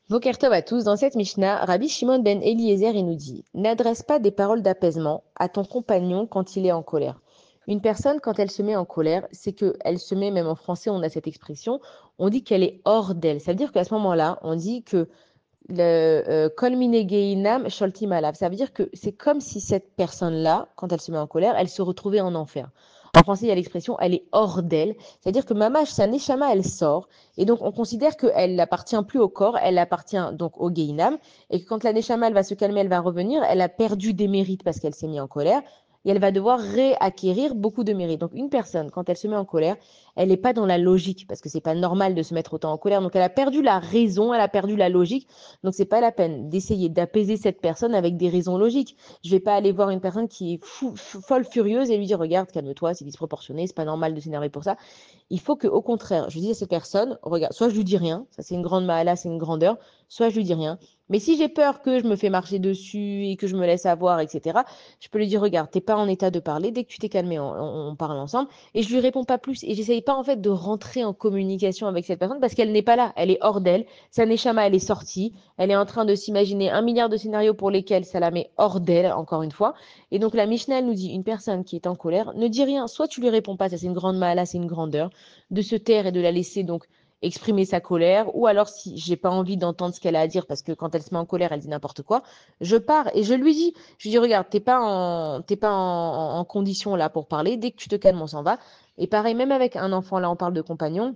Boker Tov à tous, dans cette Mishnah, Rabbi Shimon ben Eliezer il nous dit: n'adresse pas des paroles d'apaisement à ton compagnon quand il est en colère. Une personne, quand elle se met en colère, c'est qu'elle se met, même en français, on a cette expression, on dit qu'elle est hors d'elle. Ça veut dire qu'à ce moment-là, on dit que le Kol mine geinam sholtim alav. Ça veut dire que c'est comme si cette personne-là, quand elle se met en colère, elle se retrouvait en enfer. En français, il y a l'expression elle est hors d'elle. C'est-à-dire que mamash, sa neshama, elle sort. Et donc, on considère qu'elle n'appartient plus au corps, elle appartient donc au geinam. Et que quand la neshama, elle va se calmer, elle va revenir, elle a perdu des mérites parce qu'elle s'est mise en colère. Et elle va devoir réacquérir beaucoup de mérites. Donc, une personne, quand elle se met en colère, elle n'est pas dans la logique parce que c'est pas normal de se mettre autant en colère. Donc, elle a perdu la raison, elle a perdu la logique. Donc, c'est pas la peine d'essayer d'apaiser cette personne avec des raisons logiques. Je vais pas aller voir une personne qui est folle furieuse et lui dire, regarde, calme-toi, c'est disproportionné, c'est pas normal de s'énerver pour ça. Il faut que, au contraire, je dis à cette personne, regarde, soit je lui dis rien, ça c'est une grande mahala, c'est une grandeur, soit je lui dis rien. Mais si j'ai peur que je me fais marcher dessus et que je me laisse avoir, etc., je peux lui dire, regarde, t'es pas en état de parler. Dès que tu t'es calmé, on parle ensemble. Et je lui réponds pas plus. Et j'essaye pas en fait de rentrer en communication avec cette personne parce qu'elle n'est pas là. Elle est hors d'elle. Sa neshama, elle est sortie. Elle est en train de s'imaginer un milliard de scénarios pour lesquels ça la met hors d'elle, encore une fois. Et donc la Mishnah, elle nous dit, une personne qui est en colère, ne dit rien. Soit tu lui réponds pas, ça c'est une grande mahala, c'est une grandeur de se taire et de la laisser donc exprimer sa colère, ou alors si j'ai pas envie d'entendre ce qu'elle a à dire parce que quand elle se met en colère, elle dit n'importe quoi, je pars et je lui dis regarde, t'es pas en condition là pour parler, dès que tu te calmes, on s'en va. Et pareil, même avec un enfant, là on parle de compagnon,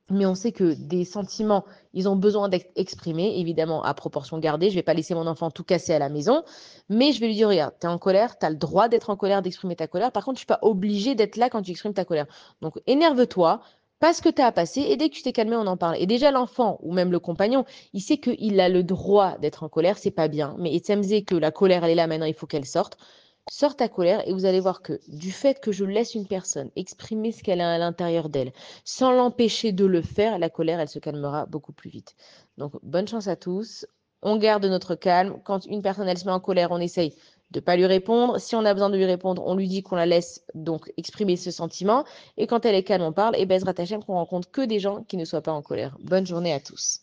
mais on sait que des sentiments, ils ont besoin d'être exprimés, évidemment à proportion gardée. Je vais pas laisser mon enfant tout casser à la maison, mais je vais lui dire, regarde, tu es en colère, tu as le droit d'être en colère, d'exprimer ta colère. Par contre, je suis pas obligée d'être là quand tu exprimes ta colère. Donc, énerve-toi, passe ce que tu as à passer, et dès que tu t'es calmé, on en parle. Et déjà, l'enfant, ou même le compagnon, il sait qu'il a le droit d'être en colère, c'est pas bien. Mais Etzemze, que la colère, elle est là maintenant, il faut qu'elle sorte. Sors ta colère et vous allez voir que du fait que je laisse une personne exprimer ce qu'elle a à l'intérieur d'elle, sans l'empêcher de le faire, la colère, elle se calmera beaucoup plus vite. Donc, bonne chance à tous. On garde notre calme. Quand une personne, elle se met en colère, on essaye de ne pas lui répondre. Si on a besoin de lui répondre, on lui dit qu'on la laisse donc exprimer ce sentiment. Et quand elle est calme, on parle. Et Bezrat Hachem, qu'on rencontre que des gens qui ne soient pas en colère. Bonne journée à tous.